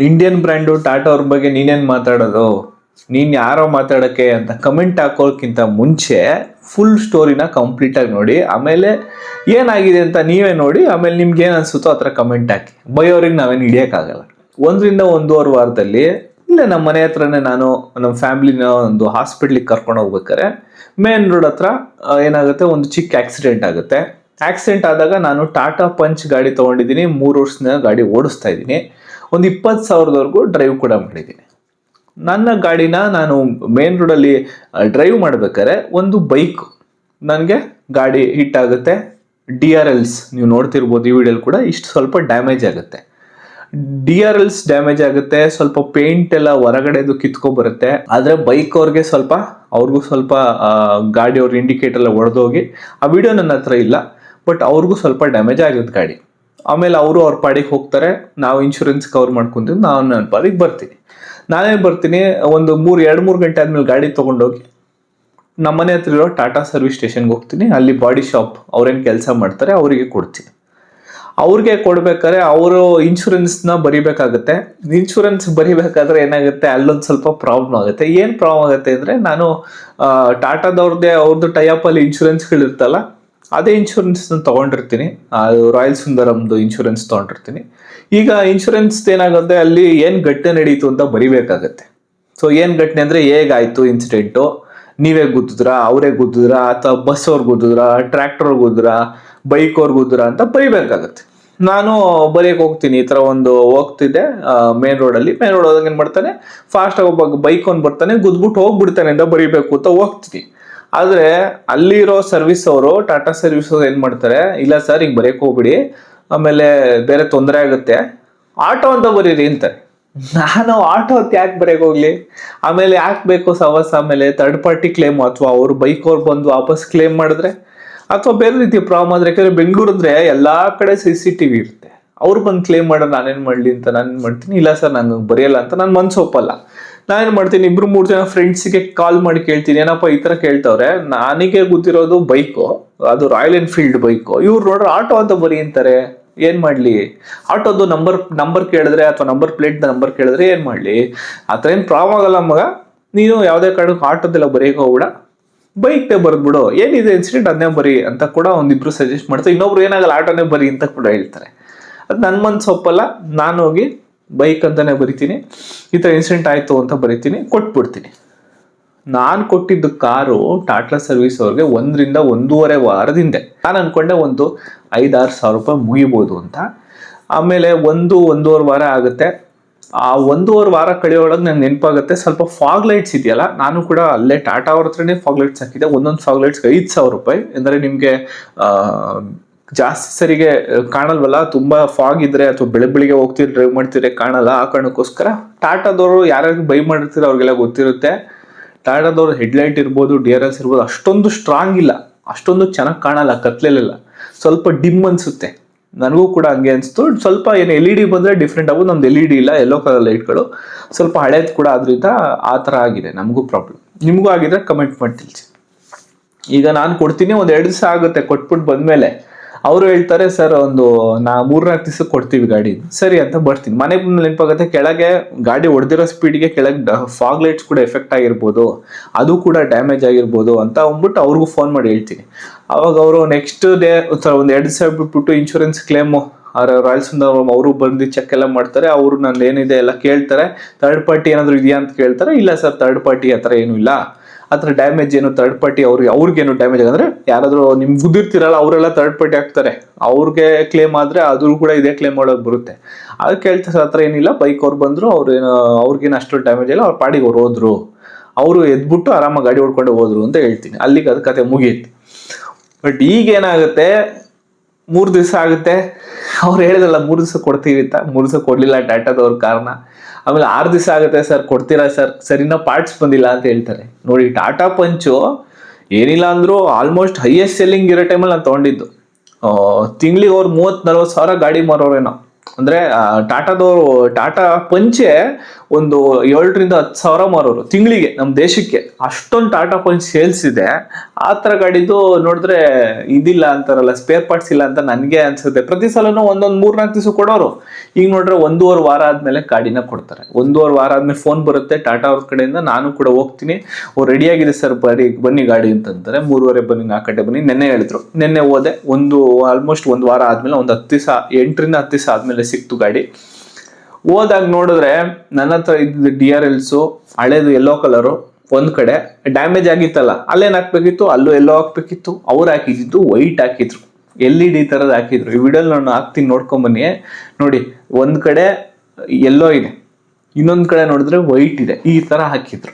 Indian brand Tata ಅವ್ರ ಬಗ್ಗೆ ನೀನೇನು ಮಾತಾಡೋದು, ನೀನು ಯಾರೋ ಮಾತಾಡೋಕ್ಕೆ ಅಂತ ಕಮೆಂಟ್ ಹಾಕೋಕ್ಕಿಂತ ಮುಂಚೆ ಫುಲ್ ಸ್ಟೋರಿನ ಕಂಪ್ಲೀಟಾಗಿ ನೋಡಿ, ಆಮೇಲೆ ಏನಾಗಿದೆ ಅಂತ ನೀವೇ ನೋಡಿ, ಆಮೇಲೆ ನಿಮ್ಗೆ ಏನು ಅನಿಸುತ್ತೋ ಆ ಥರ ಕಮೆಂಟ್ ಹಾಕಿ. ಬೈಯೋರಿಗೆ ನಾವೇನು ಹಿಡಿಯೋಕ್ಕಾಗಲ್ಲ. 1-1.5 ವಾರದಲ್ಲಿ ಇಲ್ಲೇ ನಮ್ಮ ಮನೆ ಹತ್ರನೇ ನಾನು ನಮ್ಮ ಫ್ಯಾಮಿಲಿನ ಒಂದು ಹಾಸ್ಪಿಟ್ಲಿಗೆ ಕರ್ಕೊಂಡು ಹೋಗ್ಬೇಕಾರೆ ಮೇನ್ ರೋಡ್ ಹತ್ರ ಏನಾಗುತ್ತೆ, ಒಂದು ಚಿಕ್ಕ ಆಕ್ಸಿಡೆಂಟ್ ಆಗುತ್ತೆ. ಆಕ್ಸಿಡೆಂಟ್ ಆದಾಗ ನಾನು ಟಾಟಾ ಪಂಚ್ ಗಾಡಿ ತೊಗೊಂಡಿದ್ದೀನಿ, 3 ವರ್ಷದಿಂದ ಗಾಡಿ ಓಡಿಸ್ತಾ ಇದ್ದೀನಿ, ಒಂದು 20,000ವರೆಗೂ ಡ್ರೈವ್ ಕೂಡ ಮಾಡಿದ್ದೀನಿ. ನನ್ನ ಗಾಡಿನ ನಾನು ಮೇನ್ ರೋಡಲ್ಲಿ ಡ್ರೈವ್ ಮಾಡ್ಬೇಕಾದ್ರೆ ಒಂದು ಬೈಕ್ ನನಗೆ ಗಾಡಿ ಹಿಟ್ ಆಗುತ್ತೆ. DRLs ನೀವು ನೋಡ್ತಿರ್ಬೋದು ಈ ವಿಡಿಯೋಲಿ ಕೂಡ, ಇಷ್ಟು ಸ್ವಲ್ಪ ಡ್ಯಾಮೇಜ್ ಆಗುತ್ತೆ. DRLs ಡ್ಯಾಮೇಜ್ ಆಗುತ್ತೆ, ಸ್ವಲ್ಪ ಪೇಂಟ್ ಎಲ್ಲ ಹೊರಗಡೆದು ಕಿತ್ಕೊಬರುತ್ತೆ. ಆದರೆ ಬೈಕ್ ಅವ್ರಿಗೆ ಅವ್ರಿಗೂ ಸ್ವಲ್ಪ ಗಾಡಿ ಅವ್ರ ಇಂಡಿಕೇಟರ್ ಎಲ್ಲ ಹೊಡೆದೋಗಿ, ಆ ವಿಡಿಯೋ ನನ್ನ ಹತ್ರ ಇಲ್ಲ, ಬಟ್ ಅವ್ರಿಗೂ ಸ್ವಲ್ಪ ಡ್ಯಾಮೇಜ್ ಆಗುತ್ತೆ ಗಾಡಿ. ಆಮೇಲೆ ಅವರು ಅವ್ರ ಪಾಡಿಗೆ ಹೋಗ್ತಾರೆ, ನಾವು ಇನ್ಶೂರೆನ್ಸ್ ಕವರ್ ಮಾಡ್ಕೊಂತೀವಿ, ನಾವು ನನ್ನ ಪಾಡಿಗೆ ಬರ್ತೀನಿ. ನಾನೇನು ಬರ್ತೀನಿ, ಒಂದು 2-3 ಗಂಟೆ ಆದಮೇಲೆ ಗಾಡಿ ತೊಗೊಂಡೋಗಿ ನಮ್ಮನೆ ಹತ್ರ ಇರೋ ಟಾಟಾ ಸರ್ವಿಸ್ ಸ್ಟೇಷನ್ಗೆ ಹೋಗ್ತೀನಿ. ಅಲ್ಲಿ ಬಾಡಿ ಶಾಪ್ ಅವ್ರೇನು ಕೆಲಸ ಮಾಡ್ತಾರೆ ಅವರಿಗೆ ಕೊಡ್ತೀನಿ. ಅವ್ರಿಗೆ ಕೊಡ್ಬೇಕಾದ್ರೆ ಅವರು ಇನ್ಶೂರೆನ್ಸ್ನ ಬರಿಬೇಕಾಗುತ್ತೆ. ಇನ್ಶೂರೆನ್ಸ್ ಬರಿಬೇಕಾದ್ರೆ ಏನಾಗುತ್ತೆ, ಅಲ್ಲೊಂದು ಸ್ವಲ್ಪ ಪ್ರಾಬ್ಲಮ್ ಆಗುತ್ತೆ. ಏನು ಪ್ರಾಬ್ಲಮ್ ಆಗುತ್ತೆ ಅಂದರೆ, ನಾನು ಅವ್ರದ್ದು ಟೈಅಪಲ್ಲಿ ಇನ್ಶೂರೆನ್ಸ್ಗಳಿರ್ತಲ್ಲ, ಅದೇ ಇನ್ಶೂರೆನ್ಸ್ನ ತೊಗೊಂಡಿರ್ತೀನಿ. ಅದು ರಾಯಲ್ ಸುಂದರಮ್ದು ಇನ್ಶೂರೆನ್ಸ್ ತೊಗೊಂಡಿರ್ತೀನಿ. ಈಗ ಇನ್ಶೂರೆನ್ಸ್ ಏನಾಗುತ್ತೆ, ಅಲ್ಲಿ ಏನು ಘಟನೆ ನಡೀತು ಅಂತ ಬರಿಬೇಕಾಗತ್ತೆ. ಸೊ ಏನು ಘಟನೆ ಅಂದರೆ, ಹೇಗಾಯಿತು ಇನ್ಸಿಡೆಂಟು, ನೀವೇ ಗುದ್ದಿದ್ರಾ, ಅವರೇ ಗುದ್ದಿದ್ರಾ, ಅಥವಾ ಬಸ್ ಅವ್ರು ಗುದ್ದಿದ್ರಾ, ಟ್ರ್ಯಾಕ್ಟರ್ ಗುದ್ದಿದ್ರಾ, ಬೈಕ್ ಅವ್ರು ಗುದ್ದಿದ್ರಾ ಅಂತ ಬರಿಬೇಕಾಗತ್ತೆ. ನಾನು ಬರೆಯಕ್ಕೆ ಹೋಗ್ತೀನಿ. ಈ ಥರ ಒಂದು ಹೋಗ್ತಿದ್ದೆ ಮೇನ್ ರೋಡ್ ಹೋದಾಗ ಏನು ಮಾಡ್ತಾನೆ, ಫಾಸ್ಟಾಗಿ ಒಬ್ಬ ಬೈಕ್ ಅವ್ನು ಬರ್ತಾನೆ, ಗುದ್ಬಿಟ್ಟು ಹೋಗ್ಬಿಡ್ತಾನೆ ಅಂತ ಬರಿಬೇಕು ಅಂತ ಹೋಗ್ತೀನಿ. ಆದರೆ ಅಲ್ಲಿರೋ ಸರ್ವಿಸ್ ಅವರು, ಟಾಟಾ ಸರ್ವಿಸ್ ಅವ್ರು ಏನು ಮಾಡ್ತಾರೆ, ಇಲ್ಲ ಸರ್ ಈಗ ಬರೆಯಕ್ಕೆ ಹೋಗ್ಬಿಡಿ, ಆಮೇಲೆ ಬೇರೆ ತೊಂದರೆ ಆಗುತ್ತೆ, ಆಟೋ ಅಂತ ಬರೀರಿ ಅಂತಾರೆ. ನಾನು ಆಟೋ ಅಂತ ಯಾಕೆ ಬರೆಯಕ್ಕೆ ಹೋಗ್ಲಿ, ಆಮೇಲೆ ಯಾಕೆ ಬೇಕು ಸವಸ್, ಆಮೇಲೆ ಥರ್ಡ್ ಪಾರ್ಟಿ ಕ್ಲೇಮ್, ಅಥವಾ ಅವ್ರು ಬೈಕ್ ಅವ್ರು ಬಂದು ವಾಪಸ್ ಕ್ಲೇಮ್ ಮಾಡಿದ್ರೆ, ಅಥವಾ ಬೇರೆ ರೀತಿ ಪ್ರಾಬ್ಲಮ್ ಆದರೆ, ಯಾಕಂದರೆ ಬೆಂಗಳೂರು ಅಂದರೆ ಎಲ್ಲ ಕಡೆ CCTV ಇರುತ್ತೆ, ಅವ್ರು ಬಂದು ಕ್ಲೇಮ್ ಮಾಡೋದು ನಾನೇನು ಮಾಡಲಿ ಅಂತ ನಾನೇನು ಮಾಡ್ತೀನಿ, ಇಲ್ಲ ಸರ್ ನಂಗೆ ಬರೆಯಲ್ಲ ಅಂತ ನಾನು ಮನ್ಸು ಒಪ್ಪಲ್ಲ. ನಾನೇನು ಮಾಡ್ತೀನಿ, 2-3 ಜನ ಫ್ರೆಂಡ್ಸಿಗೆ ಕಾಲ್ ಮಾಡಿ ಕೇಳ್ತೀನಿ, ಏನಪ್ಪ ಈ ಥರ ಕೇಳ್ತವ್ರೆ, ನನಗೆ ಗೊತ್ತಿರೋದು ಬೈಕು, ಅದು ರಾಯಲ್ ಎನ್ಫೀಲ್ಡ್ ಬೈಕು, ಇವ್ರು ನೋಡ್ರೆ ಆಟೋ ಅಂತ ಬರೀ ಅಂತಾರೆ, ಏನು ಮಾಡಲಿ, ಆಟೋದು ನಂಬರ್ ಕೇಳಿದ್ರೆ, ಅಥವಾ ನಂಬರ್ ಪ್ಲೇಟ್ ನಂಬರ್ ಕೇಳಿದ್ರೆ ಏನು ಮಾಡಲಿ, ಆ ಥರ ಏನು ಪ್ರಾಬ್ಲಮ್ ಆಗಲ್ಲ ಮಗ, ನೀನು ಯಾವುದೇ ಕಾರಣಕ್ಕೂ ಆಟೋದೆಲ್ಲ ಬರೆಯೋಕೆ ಹೋಗ್ಬಿಡ, ಬೈಕ್ನೇ ಬರೆದ್ಬಿಡು, ಏನಿದೆ ಇನ್ಸಿಡೆಂಟ್ ಅದನ್ನೇ ಬರಿ ಅಂತ ಕೂಡ ಒಂದಿಬ್ರು ಸಜೆಸ್ಟ್ ಮಾಡ್ತಾರೆ. ಇನ್ನೊಬ್ರು ಏನಾಗಲ್ಲ ಆಟೋನೇ ಬರಿ ಅಂತ ಕೂಡ ಹೇಳ್ತಾರೆ. ಅದು ನನ್ನ ಮನ್ಸು ಒಪ್ಪಲ್ಲ. ನಾನು ಹೋಗಿ ಬೈಕ್ ಅಂತಾನೆ ಬರಿತೀನಿ, ಈ ಥರ ಇನ್ಸಿಡೆಂಟ್ ಆಯಿತು ಅಂತ ಬರಿತೀನಿ, ಕೊಟ್ಬಿಡ್ತೀನಿ. ನಾನು ಕೊಟ್ಟಿದ್ದು ಕಾರು ಟಾಟಾ ಸರ್ವಿಸ್ ಅವ್ರಿಗೆ 1-1.5 ವಾರದಿಂದ. ನಾನು ಅನ್ಕೊಂಡೆ ಒಂದು 5-6 ಸಾವಿರ ರೂಪಾಯಿ ಮುಗಿಬೋದು ಅಂತ. ಆಮೇಲೆ 1-1.5 ವಾರ ಆಗುತ್ತೆ. ಆ 1.5 ವಾರ ಕಳೆಯೋಳಗೆ ನಂಗೆ ನೆನಪಾಗುತ್ತೆ, ಸ್ವಲ್ಪ ಫಾಗ್ ಲೈಟ್ಸ್ ಇದೆಯಲ್ಲ, ನಾನು ಕೂಡ ಅಲ್ಲೇ ಟಾಟಾ ಅವ್ರ ಹತ್ರನೇ ಫಾಗ್ ಲೈಟ್ಸ್ ಹಾಕಿದ್ದೆ. ಒಂದೊಂದು ಫಾಗ್ ಲೈಟ್ಸ್ಗೆ 5,000 ರೂಪಾಯಿ. ಅಂದರೆ ನಿಮಗೆ ಜಾಸ್ತಿ ಸರಿಗೆ ಕಾಣಲ್ವಲ್ಲ, ತುಂಬ ಫಾಗ್ ಇದ್ರೆ ಅಥವಾ ಬೆಳಿಗ್ಗೆ ಹೋಗ್ತಿದ್ರೆ ಡ್ರೈವ್ ಮಾಡ್ತಿದ್ರೆ ಕಾಣಲ್ಲ, ಆ ಕಾರಣಕ್ಕೋಸ್ಕರ ಟಾಟಾದವರು ಯಾರ್ಯಾರು ಬೈ ಮಾಡಿರ್ತೀರೋ ಅವ್ರಿಗೆಲ್ಲ ಗೊತ್ತಿರುತ್ತೆ. ಟಾಟಾದವ್ರು ಹೆಡ್ಲೈಟ್ ಇರ್ಬೋದು, DRLs ಇರ್ಬೋದು, ಅಷ್ಟೊಂದು ಸ್ಟ್ರಾಂಗ್ ಇಲ್ಲ, ಅಷ್ಟೊಂದು ಚೆನ್ನಾಗಿ ಕಾಣಲ್ಲ, ಕತ್ಲೆಲ್ಲ ಸ್ವಲ್ಪ ಡಿಮ್ ಅನಿಸುತ್ತೆ. ನನಗೂ ಕೂಡ ಹಂಗೆ ಅನಿಸ್ತು. ಸ್ವಲ್ಪ ಏನು LED ಬಂದರೆ ಡಿಫ್ರೆಂಟ್ ಆಗೋದು, ನಮ್ದು LED ಇಲ್ಲ, ಯೆಲ್ಲೋ ಕಲರ್ ಲೈಟ್ಗಳು, ಸ್ವಲ್ಪ ಹಳೇದು ಕೂಡ ಆದ್ರಿಂದ ಆ ಥರ ಆಗಿದೆ. ನಮಗೂ ಪ್ರಾಬ್ಲಮ್, ನಿಮಗೂ ಆಗಿದ್ರೆ ಕಮೆಂಟ್ ಮಾಡಿ ತಿಳಿಸಿ. ಈಗ ನಾನು ಕೊಡ್ತೀನಿ, ಒಂದು 2 ದಿವಸ ಆಗುತ್ತೆ, ಕೊಟ್ಬಿಟ್ಟು ಬಂದಮೇಲೆ ಅವರು ಹೇಳ್ತಾರೆ, ಸರ್ ಒಂದು 3-4 ದಿವಸಕ್ಕೆ ಕೊಡ್ತೀವಿ ಗಾಡಿ. ಸರಿ ಅಂತ ಬರ್ತೀನಿ. ಮನೆ ಬಂದು ನೆನಪಾಗುತ್ತೆ, ಕೆಳಗೆ ಗಾಡಿ ಹೊಡೆದಿರೋ ಸ್ಪೀಡ್ಗೆ ಕೆಳಗೆ ಫಾಗ್ ಲೈಟ್ಸ್ ಕೂಡ ಎಫೆಕ್ಟ್ ಆಗಿರ್ಬೋದು, ಅದು ಕೂಡ ಡ್ಯಾಮೇಜ್ ಆಗಿರ್ಬೋದು ಅಂತ ಅಂದ್ಬಿಟ್ಟು ಅವ್ರಿಗೂ ಫೋನ್ ಮಾಡಿ ಹೇಳ್ತೀನಿ. ಅವಾಗ ಅವರು ನೆಕ್ಸ್ಟ್ ಡೇ ಒಂದು 2 ದಿವಸ ಬಿಟ್ಬಿಟ್ಟು ಇನ್ಶೂರೆನ್ಸ್ ಕ್ಲೇಮು ರಾಯಲ್ ಸುಂದರಮ್ ಅವರು ಬಂದು ಚೆಕ್ ಎಲ್ಲ ಮಾಡ್ತಾರೆ. ಅವರು ನಂದು ಏನಿದೆ ಎಲ್ಲ ಕೇಳ್ತಾರೆ, ಥರ್ಡ್ ಪಾರ್ಟಿ ಏನಾದರೂ ಇದೆಯಾ ಅಂತ ಕೇಳ್ತಾರೆ. ಇಲ್ಲ ಸರ್ ಥರ್ಡ್ ಪಾರ್ಟಿ ಆ ಥರ ಏನೂ ಇಲ್ಲ, ಆ ಥರ ಡ್ಯಾಮೇಜ್ ಏನು ಥರ್ಡ್ ಪಾರ್ಟಿ ಅವ್ರಿಗೇನು ಡ್ಯಾಮೇಜ್ ಅಂದರೆ, ಯಾರಾದರೂ ನಿಮ್ಗೆ ಗುದ್ದಿರ್ತಿರಲ್ಲ ಅವರೆಲ್ಲ ಥರ್ಡ್ ಪಾರ್ಟಿ ಆಗ್ತಾರೆ, ಅವ್ರಿಗೆ ಕ್ಲೇಮ್ ಆದರೆ ಅದು ಕೂಡ ಇದೇ ಕ್ಲೇಮ್ ಒಳಗೆ ಬರುತ್ತೆ. ಅದಕ್ಕೆ ಹೇಳ್ತಾರೆ, ಆ ಥರ ಏನಿಲ್ಲ, ಬೈಕ್ ಅವ್ರು ಬಂದರು, ಅವ್ರಿಗೇನು ಅಷ್ಟು ಡ್ಯಾಮೇಜ್ ಇಲ್ಲ, ಅವ್ರ ಪಾಡಿಗೆ ಅವ್ರು ಹೋದ್ರು, ಅವರು ಎದ್ಬಿಟ್ಟು ಆರಾಮಾಗಿ ಗಾಡಿ ಹೊಡ್ಕೊಂಡು ಹೋದ್ರು ಅಂತ ಹೇಳ್ತೀನಿ. ಅಲ್ಲಿಗೆ ಅದು ಕತೆ ಮುಗಿಯುತ್ತೆ. ಬಟ್ ಈಗೇನಾಗುತ್ತೆ, 3 ದಿವಸ ಆಗುತ್ತೆ. ಅವ್ರು ಹೇಳಿದ್ರಲ್ಲ 3 ದಿವಸ ಕೊಡ್ತೀವಿ ಅಂತ, 3 ದಿವಸ ಕೊಡಲಿಲ್ಲ ಟಾಟಾದವ್ರ ಕಾರಣ. ಆಮೇಲೆ 6 ದಿವಸ ಆಗುತ್ತೆ, ಸರ್ ಕೊಡ್ತೀರಾ ಸರ್, ಸರಿನಾ ಪಾರ್ಟ್ಸ್ ಬಂದಿಲ್ಲ ಅಂತ ಹೇಳ್ತಾರೆ. ನೋಡಿ, ಟಾಟಾ ಪಂಚು ಏನಿಲ್ಲ ಅಂದರೂ ಆಲ್ಮೋಸ್ಟ್ ಹೈಯೆಸ್ಟ್ ಸೆಲ್ಲಿಂಗ್ ಇರೋ ಟೈಮಲ್ಲಿ ನಾನು ತೊಗೊಂಡಿದ್ದು. ತಿಂಗಳಿಗೆ ಅವ್ರು 30-40 ಸಾವಿರ ಗಾಡಿ ಮಾರೋರೇನೋ. ಅಂದರೆ ಟಾಟಾ ಪಂಚೆ ಒಂದು 7,000-10,000 ಮಾರೋರು ತಿಂಗಳಿಗೆ ನಮ್ಮ ದೇಶಕ್ಕೆ. ಅಷ್ಟೊಂದು ಟಾಟಾ ಪಂಚ್ ಸೇಲ್ಸ್ ಇದೆ. ಆ ಥರ ಗಾಡಿದು ನೋಡಿದ್ರೆ ಇದಿಲ್ಲ ಅಂತಾರಲ್ಲ, ಸ್ಪೇರ್ ಪಾರ್ಟ್ಸ್ ಇಲ್ಲ ಅಂತ ನನಗೆ ಅನ್ಸುತ್ತೆ. ಪ್ರತಿ ಸಲನೂ ಒಂದೊಂದು 3-4 ದಿವಸ ಕೊಡೋರು. ಈಗ ನೋಡ್ರೆ 1.5 ವಾರ ಆದ್ಮೇಲೆ ಗಾಡಿನ ಕೊಡ್ತಾರೆ. 1.5 ವಾರ ಆದ್ಮೇಲೆ ಫೋನ್ ಬರುತ್ತೆ ಟಾಟಾ ಅವ್ರ ಕಡೆಯಿಂದ, ನಾನು ಕೂಡ ಹೋಗ್ತೀನಿ, ರೆಡಿ ಆಗಿದೆ ಸರ್ ಬನ್ನಿ ಗಾಡಿ ಅಂತಂತಾರೆ. 3:30 ಬನ್ನಿ, 4 ಗಂಟೆ ಬನ್ನಿ. ನೆನ್ನೆ ಹೇಳಿದ್ರು, ನೆನ್ನೆ ಹೋದೆ. ಆಲ್ಮೋಸ್ಟ್ 1 ವಾರ ಆದ್ಮೇಲೆ, ಒಂದು 10 ದಿವಸ, 8ರಿಂದ 10 ದಿವಸ ಆದ್ಮೇಲೆ ಸಿಕ್ತು ಗಾಡಿ. ಹೋದಾಗ ನೋಡಿದ್ರೆ ನನ್ನ ಹತ್ರ ಇದ್ದ DRLs ಹಳೇದು ಯೆಲ್ಲೋ ಕಲರು ಒಂದ್ ಕಡೆ ಡ್ಯಾಮೇಜ್ ಆಗಿತ್ತಲ್ಲ, ಅಲ್ಲೇನ್ ಹಾಕ್ಬೇಕಿತ್ತು, ಅಲ್ಲೂ ಎಲ್ಲೋ ಹಾಕ್ಬೇಕಿತ್ತು. ಅವ್ರು ಹಾಕಿದ್ದು ವೈಟ್ ಹಾಕಿದ್ರು, LED ತರದ್ ಹಾಕಿದ್ರು. ಈ ವಿಡಿಯೋ ನಾನು ಹಾಕ್ತೀನಿ, ನೋಡ್ಕೊಂಬನ್ನಿ. ನೋಡಿ, ಒಂದ್ ಕಡೆ ಯೆಲ್ಲೋ ಇದೆ, ಇನ್ನೊಂದ್ ಕಡೆ ನೋಡಿದ್ರೆ ವೈಟ್ ಇದೆ, ಈ ತರ ಹಾಕಿದ್ರು.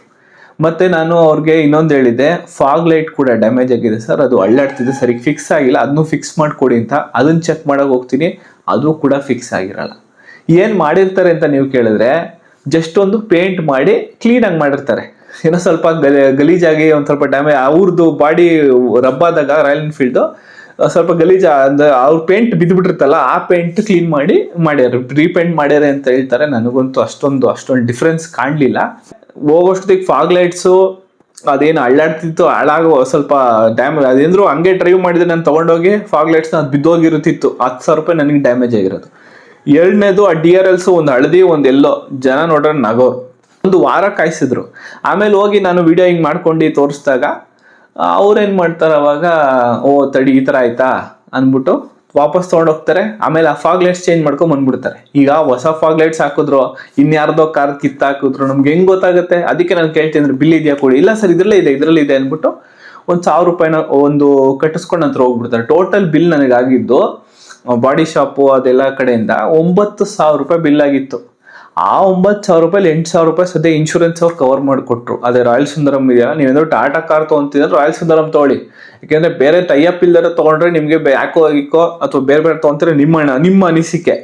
ಮತ್ತೆ ನಾನು ಅವ್ರಿಗೆ ಇನ್ನೊಂದು ಹೇಳಿದ್ದೆ, ಫಾಗ್ ಲೈಟ್ ಕೂಡ ಡ್ಯಾಮೇಜ್ ಆಗಿದೆ ಸರ್, ಅದು ಅಳ್ಳಾಡ್ತಿದೆ, ಸರಿ ಫಿಕ್ಸ್ ಆಗಿಲ್ಲ, ಅದನ್ನು ಫಿಕ್ಸ್ ಮಾಡ್ಕೊಡಿ ಅಂತ. ಅದನ್ನ ಚೆಕ್ ಮಾಡಕ್ ಹೋಗ್ತೀನಿ, ಅದು ಕೂಡ ಫಿಕ್ಸ್ ಆಗಿರಲ್ಲ. ಏನ್ ಮಾಡಿರ್ತಾರೆ ಅಂತ ನೀವು ಕೇಳಿದ್ರೆ, ಜಸ್ಟ್ ಒಂದು ಪೇಂಟ್ ಮಾಡಿ ಕ್ಲೀನ್ ಆಗಿ ಮಾಡಿರ್ತಾರೆ. ಏನೋ ಸ್ವಲ್ಪ ಗಲೀಜಾಗಿ ಒಂದ್ ಸ್ವಲ್ಪ ಡ್ಯಾಮೇಜ್, ಅವ್ರದ್ದು ಬಾಡಿ ರಬ್ಬಾದಾಗ ರಾಯಲ್ ಎನ್ಫೀಲ್ಡ್ ಸ್ವಲ್ಪ ಗಲೀಜ್ ಅಂದ್ರೆ ಅವ್ರ ಪೇಂಟ್ ಬಿದ್ದುಬಿಟ್ಟಿರ್ತಲ್ಲ, ಆ ಪೇಂಟ್ ಕ್ಲೀನ್ ಮಾಡಿ ಮಾಡ್ಯಾರ, ರೀಪೇಂಟ್ ಮಾಡ್ಯಾರ ಅಂತ ಹೇಳ್ತಾರೆ. ನನಗಂತೂ ಅಷ್ಟೊಂದು ಡಿಫ್ರೆನ್ಸ್ ಕಾಣ್ಲಿಲ್ಲ. ಹೋಗೋಷ್ಟೊತ್ತಿಗೆ ಫಾಗ್ ಲೈಟ್ಸು ಅದೇನು ಅಳ್ಳಾಡ್ತಿತ್ತು, ಹಾಳಾಗೋ ಸ್ವಲ್ಪ ಡ್ಯಾಮೇಜ್, ಅದೇಂದ್ರು ಹಂಗೆ ಡ್ರೈವ್ ಮಾಡಿದ್ರೆ ನಾನು ತಗೊಂಡೋಗಿ ಫಾಗ್ ಲೈಟ್ಸ್ನ ಅದು ಬಿದ್ದೋಗಿರುತ್ತಿತ್ತು. 10,000 ರೂಪಾಯಿ ನನಗೆ ಡ್ಯಾಮೇಜ್ ಆಗಿರೋದು. ಎರಡನೇದು ಆ DRLs ಒಂದು ಹಳದಿ ಒಂದು ಎಲ್ಲೋ, ಜನ ನೋಡ್ರೆ ನಗೋರು. 1 ವಾರ ಕಾಯಿಸಿದ್ರು. ಆಮೇಲೆ ಹೋಗಿ ನಾನು ವಿಡಿಯೋ ಹಿಂಗೆ ಮಾಡ್ಕೊಂಡು ತೋರಿಸಿದಾಗ ಅವ್ರೇನು ಮಾಡ್ತಾರೆ ಅವಾಗ, ಓ ತಡಿ ಈ ಥರ ಆಯ್ತಾ ಅಂದ್ಬಿಟ್ಟು ವಾಪಸ್ ತೊಗೊಂಡೋಗ್ತಾರೆ. ಆಮೇಲೆ ಆ ಫಾಗ್ ಲೈಟ್ಸ್ ಚೇಂಜ್ ಮಾಡ್ಕೊಂಡ್ ಬಂದ್ಬಿಡ್ತಾರೆ. ಈಗ ಹೊಸ ಫಾಗ್ ಲೈಟ್ಸ್ ಹಾಕಿದ್ರು, ಇನ್ಯಾರ್ದೋ ಕಾರ್ ಕಿತ್ತಾಕಿದ್ರು, ನಮ್ಗೆ ಹೆಂಗ್ ಗೊತ್ತಾಗುತ್ತೆ? ಅದಕ್ಕೆ ನಾನು ಕೇಳ್ತೀನಿ, ಬಿಲ್ ಇದೆಯಾ ಕೊಡಿ. ಇಲ್ಲ ಸರ್ ಇದರಲ್ಲಿ ಇದೆ ಅಂದ್ಬಿಟ್ಟು 1,000 ರೂಪಾಯಿನ ಒಂದು ಕಟ್ಟಿಸ್ಕೊಂಡು ನಂತರ ಹೋಗ್ಬಿಡ್ತಾರೆ. ಟೋಟಲ್ ಬಿಲ್ ನನಗಾಗಿದ್ದು ಬಾಡಿ ಶಾಪು ಅದೆಲ್ಲ ಕಡೆಯಿಂದ 9,000 ರೂಪಾಯಿ ಬಿಲ್ ಆಗಿತ್ತು. ಆ 9,000 ರೂಪಾಯಿ 8,000 ರೂಪಾಯಿ ಸದ್ಯ ಇನ್ಶೂರೆನ್ಸ್ ಅವ್ರು ಕವರ್ ಮಾಡಿಕೊಟ್ರು. ಅದೇ ರಾಯಲ್ ಸುಂದರಂ ಇದೆಯಲ್ಲ, ನೀವೇನಾದ್ರು ಟಾಟಾ ಕಾರ್ ತೊಗೊಂತಿದ್ರೆ ರಾಯಲ್ ಸುಂದರಂ ತೊಗೊಳ್ಳಿ. ಯಾಕೆಂದ್ರೆ ಬೇರೆ ಟೈಅಪ್ ಇಲ್ದಾರೆ ತೊಗೊಂಡ್ರೆ ನಿಮಗೆ ಯಾಕೋ ಅಥವಾ ಬೇರೆ ತೊಗೊಂತೀರ ನಿಮ್ಮ ಅನಿಸಿಕೆ.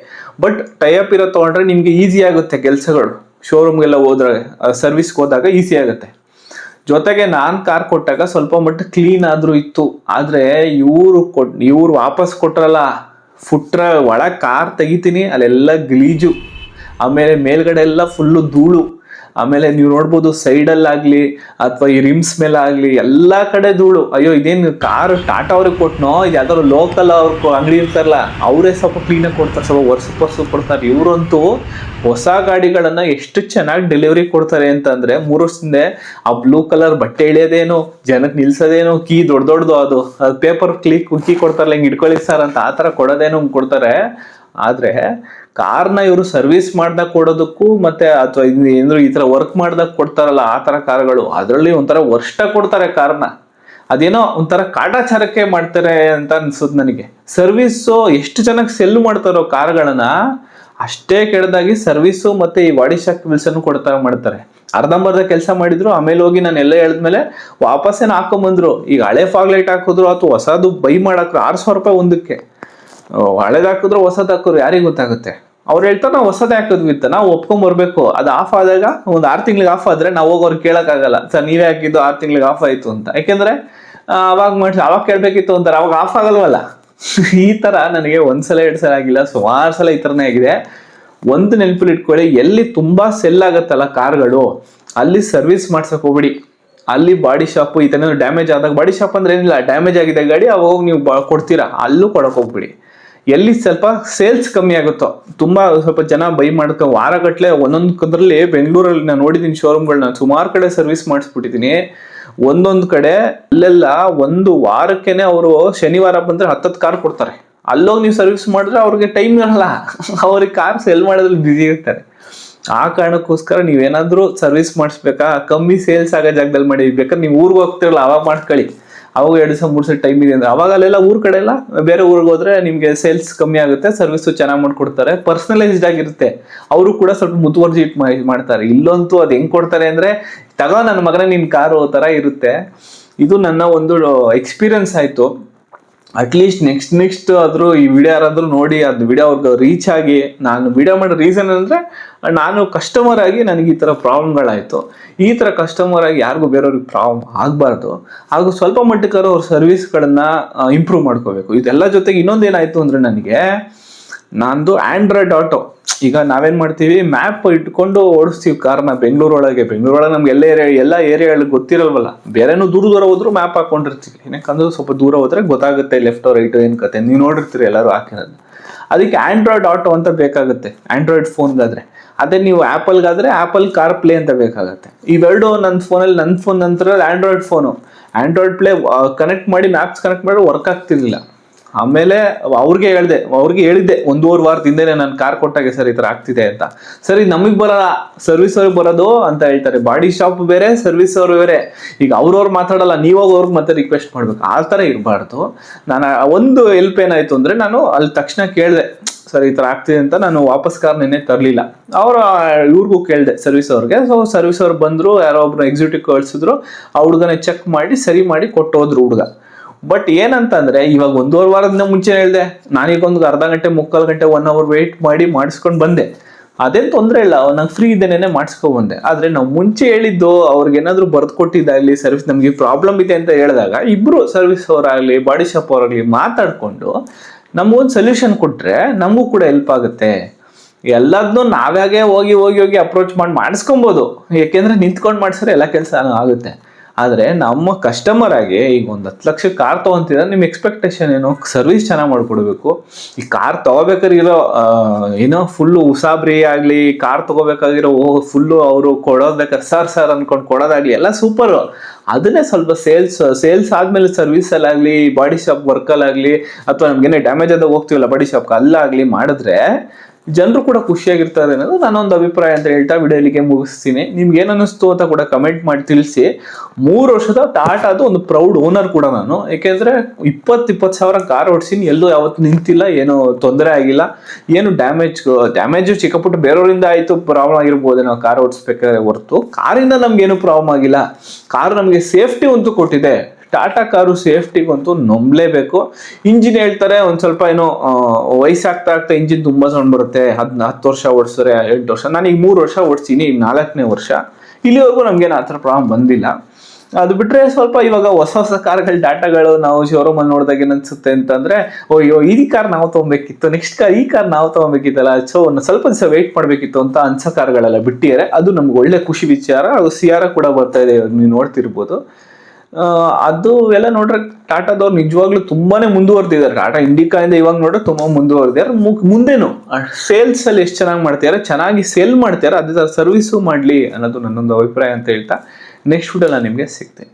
ಬಟ್ ಟೈಅಪ್ ಇರೋ ತೊಗೊಂಡ್ರೆ ನಿಮ್ಗೆ ಈಸಿ ಆಗುತ್ತೆ ಕೆಲಸಗಳು. ಶೋರೂಮ್ಗೆಲ್ಲ ಹೋದ್ರೆ, ಸರ್ವಿಸ್ಗೆ ಹೋದಾಗ ಈಸಿ ಆಗುತ್ತೆ. ಜೊತೆಗೆ ನಾನು ಕಾರ್ ಕೊಟ್ಟಾಗ ಸ್ವಲ್ಪ ಮಟ್ಟ ಕ್ಲೀನ್ ಆದ್ರೂ ಇತ್ತು. ಆದ್ರೆ ಇವ್ರು ವಾಪಸ್ ಕೊಟ್ರಲ್ಲ, ಫುಟ್ರ ಒಳಗೆ ಕಾರ್ ತೆಗಿತೀನಿ, ಅಲ್ಲೆಲ್ಲ ಗಲೀಜು. ಆಮೇಲೆ ಮೇಲ್ಗಡೆ ಎಲ್ಲ ಫುಲ್ಲು ಧೂಳು. ಆಮೇಲೆ ನೀವು ನೋಡ್ಬೋದು ಸೈಡಲ್ಲಾಗ್ಲಿ ಅಥವಾ ಈ ರಿಮ್ಸ್ ಮೇಲೆ ಆಗ್ಲಿ ಎಲ್ಲ ಕಡೆ ಧೂಳು. ಅಯ್ಯೋ, ಇದೇನು ಕಾರ್ ಟಾಟಾ ಅವ್ರಿಗೆ ಕೊಟ್ನೋ, ಇದು ಯಾವ್ದಾದ್ರು ಲೋಕಲ್ ಅವ್ರ ಅಂಗಡಿ ಇರ್ತಾರಲ್ಲ ಅವರೇ ಸ್ವಲ್ಪ ಕ್ಲೀನಾಗಿ ಕೊಡ್ತಾರೆ, ಸ್ವಲ್ಪ ವರ್ಷ ಕೊಡ್ತಾರೆ. ಇವರಂತೂ ಹೊಸ ಗಾಡಿಗಳನ್ನ ಎಷ್ಟು ಚೆನ್ನಾಗಿ ಡೆಲಿವರಿ ಕೊಡ್ತಾರೆ ಅಂತಂದ್ರೆ, 3 ವರ್ಷದಿಂದ ಆ ಬ್ಲೂ ಕಲರ್ ಬಟ್ಟೆ ಇಳಿಯೋದೇನು, ಜನಕ್ಕೆ ನಿಲ್ಸೋದೇನು, ಕೀ ದೊಡ್ಡದು ಅದು ಪೇಪರ್ ಕೀ ಕೊಡ್ತಾರಲ್ಲ, ಹಿಂಗೆ ಇಟ್ಕೊಳ್ಳಿ ಸರ್ ಅಂತ, ಆ ಥರ ಕೊಡೋದೇನು ಕೊಡ್ತಾರೆ. ಆದ್ರೆ ಕಾರ್ನ ಇವರು ಸರ್ವಿಸ್ ಮಾಡ್ದಾಗ ಕೊಡೋದಕ್ಕೂ ಮತ್ತೆ ಅಥವಾ ಏನಾದ್ರು ಈ ತರ ವರ್ಕ್ ಮಾಡ್ದಾಗ ಕೊಡ್ತಾರಲ್ಲ, ಆ ತರ ಕಾರ್ಗಳು, ಅದರಲ್ಲಿ ಒಂಥರ ವರ್ಷ ಕೊಡ್ತಾರೆ ಕಾರ್ನ. ಅದೇನೋ ಒಂಥರ ಕಾಟಾಚಾರಕ್ಕೆ ಮಾಡ್ತಾರೆ ಅಂತ ಅನ್ಸುತ್ತೆ ನನಗೆ. ಸರ್ವಿಸು ಎಷ್ಟು ಚೆನ್ನಾಗಿ ಸೆಲ್ ಮಾಡ್ತಾರೋ ಕಾರ್ಗಳನ್ನ, ಅಷ್ಟೇ ಕೆಡದಾಗಿ ಸರ್ವಿಸು ಮತ್ತೆ ಈ ಬಾಡಿ ಶಾಕ್ ಬಿಲ್ಸನ್ನು ಮಾಡ್ತಾರೆ. ಅರ್ಧಂಬರ್ಧ ಕೆಲಸ ಮಾಡಿದ್ರು, ಆಮೇಲೆ ಹೋಗಿ ನಾನು ಎಲ್ಲ ಹೇಳಿದ್ಮೇಲೆ ವಾಪಸ್ಸೇನು ಹಾಕೊಂಬಂದ್ರು. ಈಗ ಹಳೆ ಫಾಗ್ ಲೈಟ್ ಹಾಕಿದ್ರು ಅಥವಾ ಹೊಸದು ಬೈ ಮಾಡಾಕ್ರು 6,000 ರೂಪಾಯಿ ಒಂದಕ್ಕೆ. ಹಳೇದು ಹಾಕಿದ್ರು ಹೊಸದು ಹಾಕಿದ್ರು ಯಾರಿಗೆ ಗೊತ್ತಾಗುತ್ತೆ? ಅವ್ರು ಹೇಳ್ತಾರೆ ನಾವು ಹೊಸದೇ ಹಾಕಿದ್ವಿ ಅಂತ, ನಾವು ಒಪ್ಕೊಂಬರ್ಬೇಕು. ಅದು ಆಫ್ ಆದಾಗ ಒಂದು 6 ತಿಂಗಳಿಗೆ ಆಫ್ ಆದ್ರೆ ನಾವು ಹೋಗಿ ಅವ್ರಿಗೆ ಕೇಳಕ್ಕಾಗಲ್ಲ, ಸರ್ ನೀವೇ ಹಾಕಿದ್ದು 6 ತಿಂಗಳಿಗೆ ಆಫ್ ಆಯ್ತು ಅಂತ. ಯಾಕೆಂದ್ರೆ ಅವಾಗ ಕೇಳ್ಬೇಕಿತ್ತು ಅಂತಾರೆ, ಅವಾಗ ಆಫ್ ಆಗಲ್ವಲ್ಲ. ಈ ತರ ನನಗೆ 1 ಸಲ 2 ಸಲ ಆಗಿಲ್ಲ, ಸುಮಾರು ಸಲ ಈ ತರನೇ ಆಗಿದೆ. ಒಂದು ನೆನಪಲ್ಲಿ ಇಟ್ಕೊಳ್ಳಿ, ಎಲ್ಲಿ ತುಂಬಾ ಸೆಲ್ ಆಗತ್ತಲ್ಲ ಕಾರ್ಗಳು, ಅಲ್ಲಿ ಸರ್ವಿಸ್ ಮಾಡ್ಸಕ್ ಹೋಗ್ಬಿಡಿ. ಅಲ್ಲಿ ಬಾಡಿ ಶಾಪ್ ಈ ತರ ಡ್ಯಾಮೇಜ್ ಆದಾಗ, ಬಾಡಿ ಶಾಪ್ ಅಂದ್ರೆ ಏನಿಲ್ಲ, ಡ್ಯಾಮೇಜ್ ಆಗಿದೆ ಗಾಡಿ, ಅವಾಗ ನೀವು ಕೊಡ್ತೀರಾ, ಅಲ್ಲೂ ಕೊಡಕ್ ಹೋಗ್ಬಿಡಿ. ಎಲ್ಲಿ ಸ್ವಲ್ಪ ಸೇಲ್ಸ್ ಕಮ್ಮಿ ಆಗುತ್ತೋ, ತುಂಬಾ ಸ್ವಲ್ಪ ಜನ ಬೈ ಮಾಡ್ಕೊ ವಾರಗಟ್ಲೆ ಒಂದೊಂದ್ರಲ್ಲಿ ಬೆಂಗಳೂರಲ್ಲಿ ನಾನು ನೋಡಿದೀನಿ ಶೋರೂಮ್ಗಳನ್ನ, ಸುಮಾರು ಕಡೆ ಸರ್ವಿಸ್ ಮಾಡಿಸ್ಬಿಟ್ಟಿದೀನಿ. ಒಂದೊಂದು ಕಡೆ ಅಲ್ಲೆಲ್ಲ 1 ವಾರಕ್ಕೆನೆ ಅವರು ಶನಿವಾರ ಬಂದ್ರೆ 10 ಕಾರ್ ಕೊಡ್ತಾರೆ. ಅಲ್ಲೋಗಿ ನೀವು ಸರ್ವಿಸ್ ಮಾಡಿದ್ರೆ ಅವ್ರಿಗೆ ಟೈಮ್ ಇರಲ್ಲ, ಅವ್ರಿಗೆ ಕಾರ್ ಸೆಲ್ ಮಾಡೋದ್ರಲ್ಲಿ ಬ್ಯುಸಿ ಇರ್ತಾರೆ. ಆ ಕಾರಣಕ್ಕೋಸ್ಕರ ನೀವೇನಾದ್ರೂ ಸರ್ವಿಸ್ ಮಾಡಿಸ್ಬೇಕಾ, ಕಮ್ಮಿ ಸೇಲ್ಸ್ ಆಗೋ ಜಾಗದಲ್ಲಿ ಮಾಡಿ. ಬೇಕಾದ್ರೆ ನೀವು ಊರಿಗೆ ಹೋಗ್ತಿರಲ್ಲ ಅವಾಗ ಮಾಡ್ಕೊಳ್ಳಿ, ಅವಾಗ 2 ದಿವಸ 3 ದಿವಸ ಟೈಮ್ ಇದೆ ಅಂದ್ರೆ, ಅವಾಗ ಅಲ್ಲೆಲ್ಲ ಊರ್ ಕಡೆ ಎಲ್ಲ ಬೇರೆ ಊರಿಗೆ ಹೋದ್ರೆ ನಿಮ್ಗೆ ಸೇಲ್ಸ್ ಕಮ್ಮಿ ಆಗುತ್ತೆ, ಸರ್ವಿಸು ಚೆನ್ನಾಗಿ ಮಾಡ್ಕೊಡ್ತಾರೆ, ಪರ್ಸನಲೈಸ್ಡ್ ಆಗಿರುತ್ತೆ. ಅವರು ಕೂಡ ಸ್ವಲ್ಪ ಮುತುವರ್ಜಿ ಮಾಡ್ತಾರೆ. ಇಲ್ಲಂತೂ ಅದು ಹೆಂಗ್ ಕೊಡ್ತಾರೆ ಅಂದ್ರೆ, ತಗೋ ನನ್ನ ಮಗನೇ ನಿನ್ ಕಾರು ತರ ಇರುತ್ತೆ. ಇದು ನನ್ನ ಒಂದು ಎಕ್ಸ್ಪೀರಿಯನ್ಸ್ ಆಯ್ತು. ಅಟ್ಲೀಸ್ಟ್ ನೆಕ್ಸ್ಟ್ ಆದ್ರೂ ಈ ವಿಡಿಯೋ ಯಾರಾದ್ರೂ ನೋಡಿ, ಅದು ವಿಡಿಯೋ ಅವ್ರಿಗೆ ರೀಚ್ ಆಗಿ. ನಾನು ವಿಡಿಯೋ ಮಾಡೋ ರೀಸನ್ ಅಂದ್ರೆ, ನಾನು ಕಸ್ಟಮರ್ ಆಗಿ ನನಗೆ ಈ ತರ ಪ್ರಾಬ್ಲಮ್ಗಳಾಯ್ತು. ಈ ತರ ಕಸ್ಟಮರ್ ಆಗಿ ಯಾರಿಗೂ ಬೇರೆಯವ್ರಿಗೆ ಪ್ರಾಬ್ಲಮ್ ಆಗಬಾರ್ದು. ಹಾಗೂ ಸ್ವಲ್ಪ ಮಟ್ಟಕ್ಕಾರು ಅವ್ರ ಸರ್ವಿಸ್ಗಳನ್ನ ಇಂಪ್ರೂವ್ ಮಾಡ್ಕೋಬೇಕು. ಇದೆಲ್ಲ ಜೊತೆಗೆ ಇನ್ನೊಂದೇನಾಯ್ತು ಅಂದ್ರೆ, ನನಗೆ ನಂದು ಆಂಡ್ರಾಯ್ಡ್ ಆಟೋ. ಈಗ ನಾವೇನ್ ಮಾಡ್ತೀವಿ, ಮ್ಯಾಪ್ ಇಟ್ಕೊಂಡು ಓಡಿಸ್ತೀವಿ ಕಾರ್ನ ಬೆಂಗಳೂರೊಳಗೆ ನಮ್ಗೆ ಎಲ್ಲ ಏರಿಯಾಗಳಿಗೆ ಗೊತ್ತಿರಲ್ವಲ್ಲ. ಬೇರೆನೂ ದೂರ ಹೋದ್ರು ಮ್ಯಾಪ್ ಹಾಕೊಂಡಿರ್ತೀವಿ, ಏನಕ್ಕಂದ್ರೆ ಸ್ವಲ್ಪ ದೂರ ಹೋದ್ರೆ ಗೊತ್ತಾಗುತ್ತೆ ಲೆಫ್ಟ್ ರೈಟ್ ಏನ್ ಕತೆ, ನೀವು ನೋಡಿರ್ತೀರಿ ಎಲ್ಲರೂ ಹಾಕಿರೋದು. ಅದಕ್ಕೆ ಆಂಡ್ರಾಯ್ಡ್ ಆಟೋ ಅಂತ ಬೇಕಾಗುತ್ತೆ ಆಂಡ್ರಾಯ್ಡ್ ಫೋನ್ಗಾದ್ರೆ. ಅದೇ ನೀವು ಆ್ಯಪಲ್ಗಾದ್ರೆ ಆ್ಯಪಲ್ ಕಾರ್ ಪ್ಲೇ ಅಂತ ಬೇಕಾಗುತ್ತೆ. ಇವೆರಡು ನನ್ನ ಫೋನ್ ನಂತರ ಆಂಡ್ರಾಯ್ಡ್ ಪ್ಲೇ ಕನೆಕ್ಟ್ ಮಾಡಿ ಮ್ಯಾಪ್ಸ್ ಕನೆಕ್ಟ್ ಮಾಡಿ ವರ್ಕ್ ಆಗ್ತಿರ್ಲಿಲ್ಲ. ಆಮೇಲೆ ಅವ್ರಿಗೆ ಹೇಳಿದ್ದೆ 1.5 ವಾರದಿಂದನೇ ನಾನು ಕಾರ್ ಕೊಟ್ಟಾಗೆ ಸರ್ ಈ ಥರ ಆಗ್ತಿದೆ ಅಂತ. ಸರಿ ನಮಗೆ ಬರಲ್ಲ, ಸರ್ವಿಸ್ ಅವ್ರಿಗೆ ಬರೋದು ಅಂತ ಹೇಳ್ತಾರೆ. ಬಾಡಿ ಶಾಪ್ ಬೇರೆ, ಸರ್ವಿಸ್ ಅವ್ರು ಬೇರೆ. ಈಗ ಅವ್ರವ್ರು ಮಾತಾಡಲ್ಲ, ನೀವಾಗ ಅವ್ರಿಗೆ ಮತ್ತೆ ರಿಕ್ವೆಸ್ಟ್ ಮಾಡ್ಬೇಕು. ಆ ಥರ ಇರಬಾರ್ದು. ನಾನು ಒಂದು ಹೆಲ್ಪ್ ಏನಾಯ್ತು ಅಂದರೆ, ನಾನು ಅಲ್ಲಿ ತಕ್ಷಣ ಕೇಳಿದೆ ಸರ್ ಈ ಥರ ಆಗ್ತಿದೆ ಅಂತ. ನಾನು ವಾಪಸ್ ಕಾರ್ ನೆನ್ನೆ ತರಲಿಲ್ಲ. ಇವ್ರಿಗೂ ಕೇಳಿದೆ ಸರ್ವಿಸ್ ಅವ್ರಿಗೆ. ಸೊ ಸರ್ವಿಸ್ ಅವ್ರು ಬಂದರು, ಯಾರೋ ಒಬ್ರು ಎಕ್ಸಿಕ್ಯೂಟಿವ್ ಕಳಿಸಿದ್ರು. ಆ ಹುಡುಗನ ಚೆಕ್ ಮಾಡಿ ಸರಿ ಮಾಡಿ ಕೊಟ್ಟೋದ್ರು ಹುಡುಗ. ಬಟ್ ಏನಂತಂದ್ರೆ, ಇವಾಗ 1.5 ವಾರದಿಂದ ಮುಂಚೆ ಹೇಳಿದೆ, ನಾನೀಗ ಒಂದು ಅರ್ಧ ಗಂಟೆ 3/4 ಗಂಟೆ 1 ಅವರ್ ವೇಟ್ ಮಾಡಿ ಮಾಡಿಸ್ಕೊಂಡು ಬಂದೆ. ಅದೇನು ತೊಂದರೆ ಇಲ್ಲ, ನಂಗೆ ಫ್ರೀ ಇದ್ದೇನೆ ಮಾಡಿಸ್ಕೊಂಡು ಬಂದೆ. ಆದ್ರೆ ನಾವು ಮುಂಚೆ ಹೇಳಿದ್ದು ಅವ್ರಿಗೆ ಏನಾದ್ರು ಬರ್ದು ಕೊಟ್ಟಿದ್ದಾಗಲಿ, ಸರ್ವಿಸ್ ನಮಗೆ ಪ್ರಾಬ್ಲಮ್ ಇದೆ ಅಂತ ಹೇಳಿದಾಗ ಇಬ್ರು ಸರ್ವಿಸ್ ಅವರಾಗ್ಲಿ ಬಾಡಿ ಶಾಪ್ ಅವರಾಗ್ಲಿ ಮಾತಾಡ್ಕೊಂಡು ನಮಗೊಂದು ಸೊಲ್ಯೂಷನ್ ಕೊಟ್ರೆ ನಮಗೂ ಕೂಡ ಹೆಲ್ಪ್ ಆಗುತ್ತೆ. ಎಲ್ಲದನ್ನೂ ನಾವ್ಯಾಗೆ ಹೋಗಿ ಅಪ್ರೋಚ್ ಮಾಡಿಸ್ಕೊಬೋದು. ಯಾಕೆಂದ್ರೆ ನಿಂತ್ಕೊಂಡು ಮಾಡಿಸಿದ್ರೆ ಎಲ್ಲ ಕೆಲಸ ಆಗುತ್ತೆ. ಆದರೆ ನಮ್ಮ ಕಸ್ಟಮರ್ ಆಗಿ ಈಗ 1 ಲಕ್ಷ ಕಾರ್ ತೊಗೊಂತಿದ್ರೆ ನಿಮ್ಮ ಎಕ್ಸ್ಪೆಕ್ಟೇಷನ್ ಏನು? ಸರ್ವಿಸ್ ಚೆನ್ನಾಗಿ ಮಾಡ್ಕೊಡ್ಬೇಕು. ಈ ಕಾರ್ ತೊಗೋಬೇಕಾದ್ರೆ ಇರೋ ಏನೋ ಫುಲ್ಲು ಉಸಾಬ್ರಿ ಆಗಲಿ, ಕಾರ್ ತೊಗೋಬೇಕಾಗಿರೋ ಫುಲ್ಲು ಅವರು ಕೊಡೋದ್ಬೇಕಾದ್ರೆ ಸರ್ ಅಂದ್ಕೊಂಡು ಕೊಡೋದಾಗ್ಲಿ ಎಲ್ಲ ಸೂಪರು. ಅದನ್ನೇ ಸ್ವಲ್ಪ ಸೇಲ್ಸ್ ಆದಮೇಲೆ ಸರ್ವಿಸಲ್ಲಾಗಲಿ, ಬಾಡಿ ಶಾಪ್ ವರ್ಕಲ್ಲಾಗಲಿ, ಅಥವಾ ನಮ್ಗೇನೇ ಡ್ಯಾಮೇಜ್ ಆದಾಗ ಹೋಗ್ತೀವಲ್ಲ ಬಾಡಿ ಶಾಪ್ಗೆ ಅಲ್ಲಾಗಲಿ ಮಾಡಿದ್ರೆ ಜನರು ಕೂಡ ಖುಷಿಯಾಗಿರ್ತಾರೆ ಅನ್ನೋದು ನನ್ನೊಂದು ಅಭಿಪ್ರಾಯ ಅಂತ ಹೇಳ್ತಾ ವಿಡಿಯೋ ಇಲ್ಲಿಗೆ ಮುಗಿಸ್ತೀನಿ. ನಿಮ್ಗೆ ಏನು ಅನ್ನಿಸ್ತು ಅಂತ ಕೂಡ ಕಮೆಂಟ್ ಮಾಡಿ ತಿಳಿಸಿ. 3 ವರ್ಷದ ಟಾಟಾದು ಒಂದು ಪ್ರೌಡ್ ಓನರ್ ಕೂಡ ನಾನು. ಯಾಕೆಂದ್ರೆ 20 ಸಾವಿರ ಕಾರ್ ಓಡಿಸಿನಿ, ಎಲ್ಲೂ ಯಾವತ್ತು ನಿಂತಿಲ್ಲ, ಏನು ತೊಂದರೆ ಆಗಿಲ್ಲ, ಏನು ಡ್ಯಾಮೇಜು ಚಿಕ್ಕಪುಟ್ಟ ಬೇರೆಯವರಿಂದ ಆಯ್ತು ಪ್ರಾಬ್ಲಮ್ ಆಗಿರ್ಬೋದು ನಾವು ಕಾರ್ ಓಡಿಸ್ಬೇಕಾದ್ರೆ ಹೊರತು ಕಾರಿಂದ ನಮ್ಗೇನು ಪ್ರಾಬ್ಲಮ್ ಆಗಿಲ್ಲ. ಕಾರ್ ನಮಗೆ ಸೇಫ್ಟಿ ಅಂತೂ ಕೊಟ್ಟಿದೆ. ಟಾಟಾ ಕಾರು ಸೇಫ್ಟಿಗಂತೂ ನಂಬಲೇಬೇಕು. ಇಂಜಿನ್ ಹೇಳ್ತಾರೆ ಒಂದ್ ಸ್ವಲ್ಪ ಏನೋ ವಯಸ್ಸಾಗ್ತಾ ಇಂಜಿನ್ ತುಂಬಾ ಸೌಂಡ್ ಬರುತ್ತೆ. 10 ವರ್ಷ ಓಡಿಸಿದ್ರೆ 8 ವರ್ಷ, ನಾನೀಗ 3 ವರ್ಷ ಓಡಿಸ್ತೀನಿ, ಈಗ 4ನೇ ವರ್ಷ. ಇಲ್ಲಿವರೆಗೂ ನಮ್ಗೇನು ಆ ಥರ ಪ್ರಾಬ್ಲಮ್ ಬಂದಿಲ್ಲ. ಅದು ಬಿಟ್ರೆ ಸ್ವಲ್ಪ ಇವಾಗ ಹೊಸ ಕಾರ್ಗಳು ಟಾಟಾಗಳು ನಾವು ಶೋರೂಮ್ ಅಲ್ಲಿ ನೋಡಿದಾಗ ಏನನ್ಸುತ್ತೆ ಅಂತಂದ್ರೆ, ಅಯ್ಯೋ ಈ ಕಾರ್ ನಾವು ತಗೊಬೇಕಿತ್ತು, ನೆಕ್ಸ್ಟ್ ಈ ಕಾರ್ ನಾವು ತಗೊಬೇಕಿತ್ತಲ್ಲ, ಸೊ ಸ್ವಲ್ಪ ದಿವಸ ವೆಯ್ಟ್ ಮಾಡ್ಬೇಕಿತ್ತು ಅಂತ ಅನ್ಸೋ ಕಾರ್ಗಳೆಲ್ಲ ಬಿಟ್ಟಿದ್ದಾರೆ. ಅದು ನಮ್ಗೆ ಒಳ್ಳೆ ಖುಷಿ ವಿಚಾರ. ಅದು ಸಿಯಾರ ಕೂಡ ಬರ್ತಾ ಇದೆ, ನೀವು ನೋಡ್ತಿರ್ಬೋದು. ಅದು ಎಲ್ಲ ನೋಡ್ರೆ ಟಾಟಾದವ್ರು ನಿಜವಾಗ್ಲೂ ತುಂಬಾನೇ ಮುಂದುವರೆದಿದ್ದಾರೆ. ಟಾಟಾ ಇಂಡಿಕಾಯಿಂದ ಇವಾಗ ನೋಡ್ರೆ ತುಂಬಾ ಮುಂದುವರೆದಿದ್ದಾರೆ. ಮುಂದೇನು ಸೇಲ್ಸ್ ಅಲ್ಲಿ ಎಷ್ಟು ಚೆನ್ನಾಗಿ ಮಾಡ್ತಿದ್ದಾರೆ, ಚೆನ್ನಾಗಿ ಸೇಲ್ ಮಾಡ್ತಿದ್ದಾರೆ, ಅದೇ ತರ ಸರ್ವಿಸು ಮಾಡ್ಲಿ ಅನ್ನೋದು ನನ್ನೊಂದು ಅಭಿಪ್ರಾಯ ಅಂತ ಹೇಳ್ತಾ ನೆಕ್ಸ್ಟ್ ವಿಡಿಯೋ ನಾನು ನಿಮ್ಗೆ ಸಿಗ್ತೀನಿ.